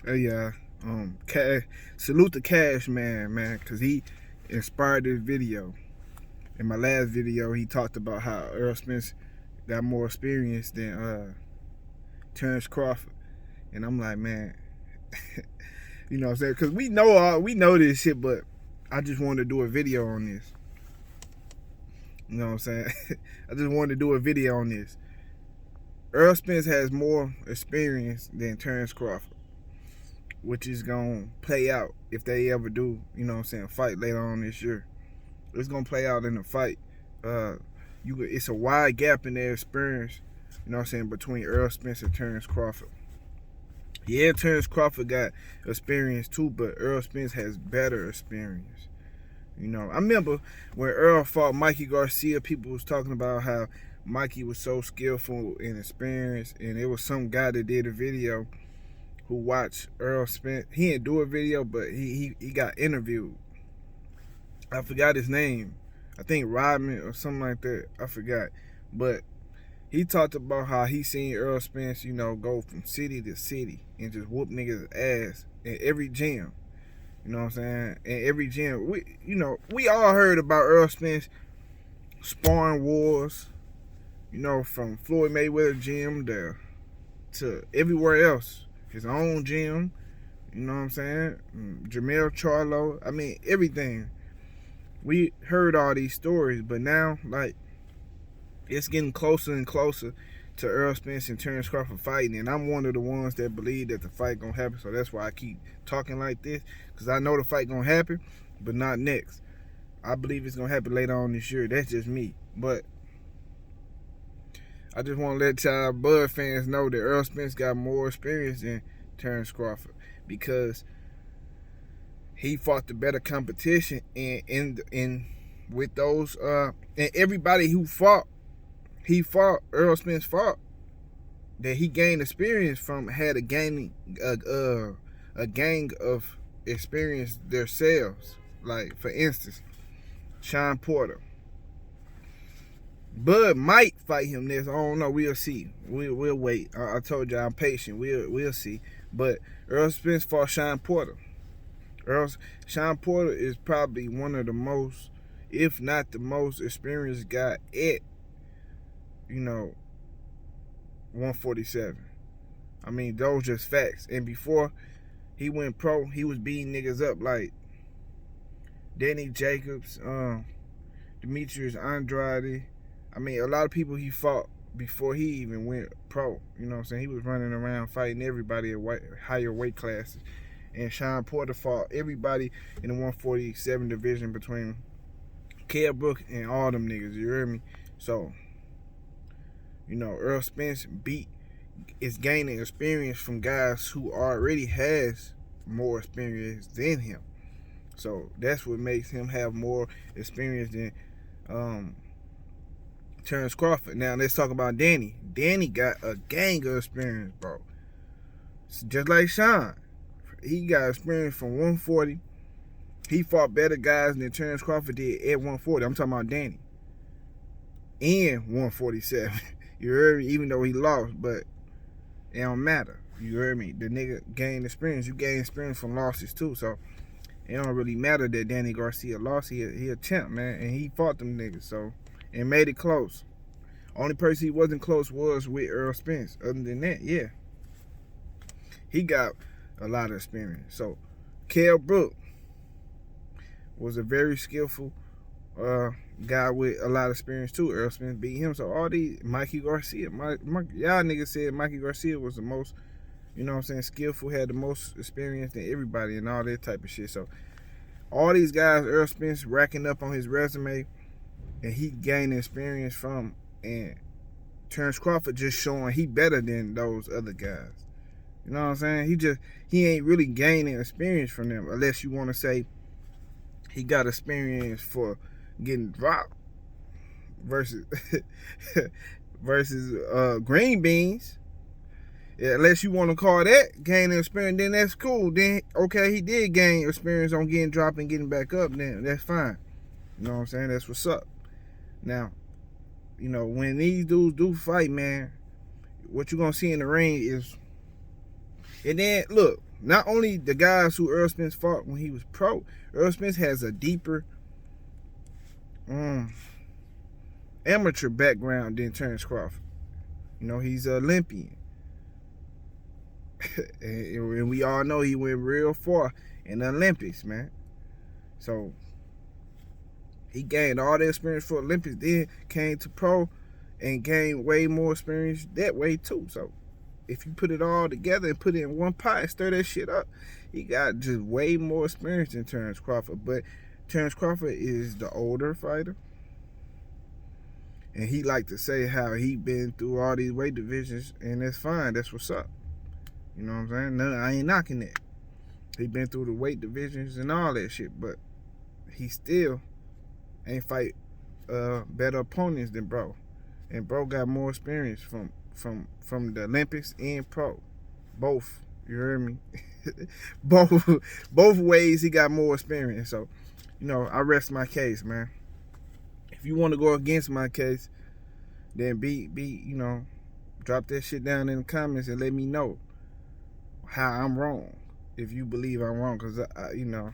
Yeah, Cash, salute to Cash man, cause he inspired this video. In my last video, he talked about how Errol Spence got more experience than Terence Crawford, and I'm like, man, you know what I'm saying? Cause we know this shit, but I just wanted to do a video on this. You know what I'm saying? I just wanted to do a video on this. Errol Spence has more experience than Terence Crawford, which is gonna play out if they ever do, you know what I'm saying, fight later on this year. It's gonna play out in the fight. It's a wide gap in their experience, you know what I'm saying, between Errol Spence and Terence Crawford. Yeah, Terence Crawford got experience too, but Errol Spence has better experience. You know, I remember when Earl fought Mikey Garcia, people was talking about how Mikey was so skillful and experienced, and it was some guy that did a video who watched Errol Spence. He didn't do a video, but he got interviewed. I forgot his name. I think Rodman or something like that. I forgot. But he talked about how he seen Errol Spence, you know, go from city to city and just whoop niggas' ass in every gym. You know what I'm saying? In every gym. We all heard about Errol Spence sparring wars, you know, from Floyd Mayweather gym to everywhere else. His own gym, you know what I'm saying? Jamel Charlo. I mean, everything. We heard all these stories, but now, like, it's getting closer and closer to Errol Spence and Terence Crawford fighting, and I'm one of the ones that believe that the fight gonna happen, so that's why I keep talking like this, because I know the fight gonna happen, but not next. I believe it's gonna happen later on this year. That's just me. But I just want to let y'all Bud fans know that Errol Spence got more experience than Terence Crawford, because he fought the better competition, and with those and everybody who fought, Errol Spence fought, that he gained experience from, had a gang of experience themselves. Like, for instance, Sean Porter. Bud might fight him next. I don't know. We'll see. We'll wait. I told you I'm patient. We'll see. But Errol Spence fought Sean Porter. Sean Porter is probably one of the most, if not the most experienced guy at, 147. I mean, those just facts. And before he went pro, he was beating niggas up like Danny Jacobs, Demetrius Andrade. I mean, a lot of people he fought before he even went pro. You know what I'm saying? He was running around fighting everybody at higher weight classes. And Sean Porter fought everybody in the 147 division between Kell Brook and all them niggas. You heard me? So, Errol Spence is gaining experience from guys who already has more experience than him. So that's what makes him have more experience than Terence Crawford. Now let's talk about Danny. Danny got a gang of experience, bro. Just like Sean. He got experience from 140. He fought better guys than Terence Crawford did at 140. I'm talking about Danny. And 147. You heard me? Even though he lost, but it don't matter. You heard me? The nigga gained experience. You gain experience from losses too. So it don't really matter that Danny Garcia lost. He a champ, man. And he fought them niggas. So, and made it close. Only person he wasn't close was with Errol Spence. Other than that, yeah. He got a lot of experience. So Kell Brook was a very skillful guy with a lot of experience too. Errol Spence beat him. So all these, Mikey Garcia, y'all niggas said Mikey Garcia was the most, skillful, had the most experience than everybody and all that type of shit. So all these guys, Errol Spence racking up on his resume, and he gained experience from, and Terence Crawford just showing he better than those other guys. You know what I'm saying? He ain't really gaining experience from them, unless you want to say he got experience for getting dropped versus green beans. Yeah, unless you want to call that gaining experience, then that's cool. Then okay, he did gain experience on getting dropped and getting back up. Then that's fine. You know what I'm saying? That's what's up. Now, when these dudes do fight, man, what you gonna see in the ring is. And then, look, not only the guys who Errol Spence fought when he was pro, Errol Spence has a deeper amateur background than Terence Crawford. You know, he's an Olympian. And we all know he went real far in the Olympics, man. So he gained all the experience for Olympics, then came to pro and gained way more experience that way too. So if you put it all together and put it in one pot and stir that shit up, he got just way more experience than Terence Crawford. But Terence Crawford is the older fighter. And he like to say how he been through all these weight divisions, and that's fine. That's what's up. You know what I'm saying? No, I ain't knocking that. He been through the weight divisions and all that shit, but he still ain't fight better opponents than bro. And bro got more experience from the Olympics and pro. Both. You heard me? both ways he got more experience. So, you know, I rest my case, man. If you want to go against my case, then you know, drop that shit down in the comments and let me know how I'm wrong. If you believe I'm wrong, because you know,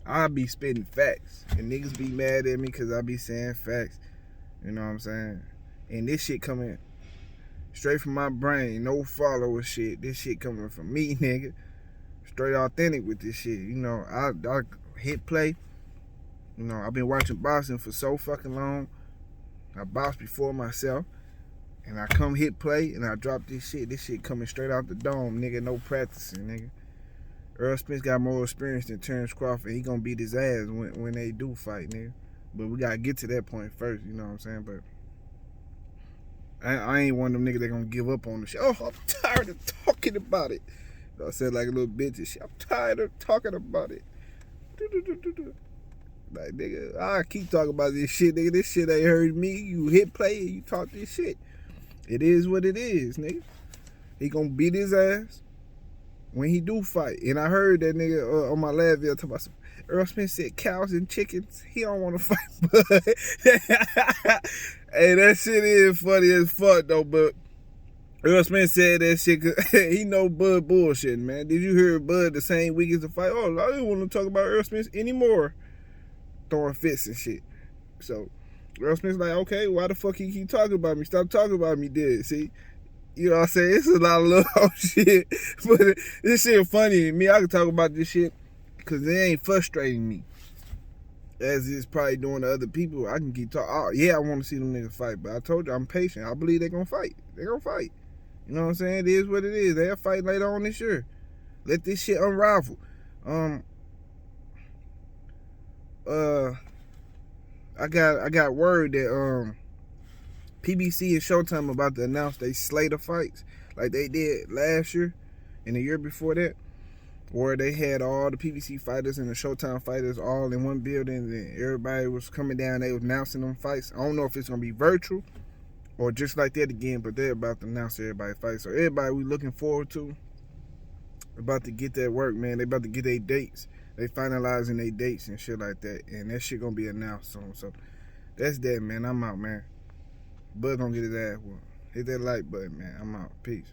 I'll be spitting facts and niggas be mad at me because I be saying facts. You know what I'm saying? And this shit coming straight from my brain, no follower shit. This shit coming from me, nigga. Straight authentic with this shit. You know, I hit play. You know, I've been watching boxing for so fucking long. I boxed before myself. And I come hit play and I drop this shit. This shit coming straight out the dome, nigga. No practicing, nigga. Errol Spence got more experience than Terence Crawford. He gonna beat his ass when they do fight, nigga. But we gotta get to that point first, you know what I'm saying? But I ain't one of them niggas that gonna give up on the shit. Oh, I'm tired of talking about it. I said like a little bitch and shit. I'm tired of talking about it. Like, nigga, I keep talking about this shit, nigga. This shit ain't hurt me. You hit play and you talk this shit. It is what it is, nigga. He gonna beat his ass when he do fight. And I heard that nigga on my last video talking about some, Errol Spence said cows and chickens. He don't want to fight, but hey, that shit is funny as fuck though. But Errol Spence said that shit cause he know Bud bullshitting, man. Did you hear Bud the same week as the fight? Oh, I didn't want to talk about Errol Spence anymore. Throwing fits and shit. So Errol Spence like, okay, why the fuck he keep talking about me? Stop talking about me, dude. See, you know what I'm saying? It's a lot of little shit, but this shit funny to me. I can talk about this shit because it ain't frustrating me as it's probably doing to other people. I can keep talking. Oh, yeah, I want to see them niggas fight, but I told you I'm patient. I believe they're gonna fight. They're gonna fight. You know what I'm saying? It is what it is. They'll fight later on this year. Let this shit unravel. I got word that PBC and Showtime about to announce they slate of fights like they did last year and the year before that, where they had all the PBC fighters and the Showtime fighters all in one building and everybody was coming down. They was announcing them fights. I don't know if it's gonna be virtual or just like that again, but they're about to announce everybody fights. So everybody we looking forward to about to get that work, man. They about to get their dates. They finalizing their dates and shit like that, and that shit gonna be announced soon. So that's that, man. I'm out, man. Bud gonna get his ass whooped. Hit that like button, man. I'm out. Peace.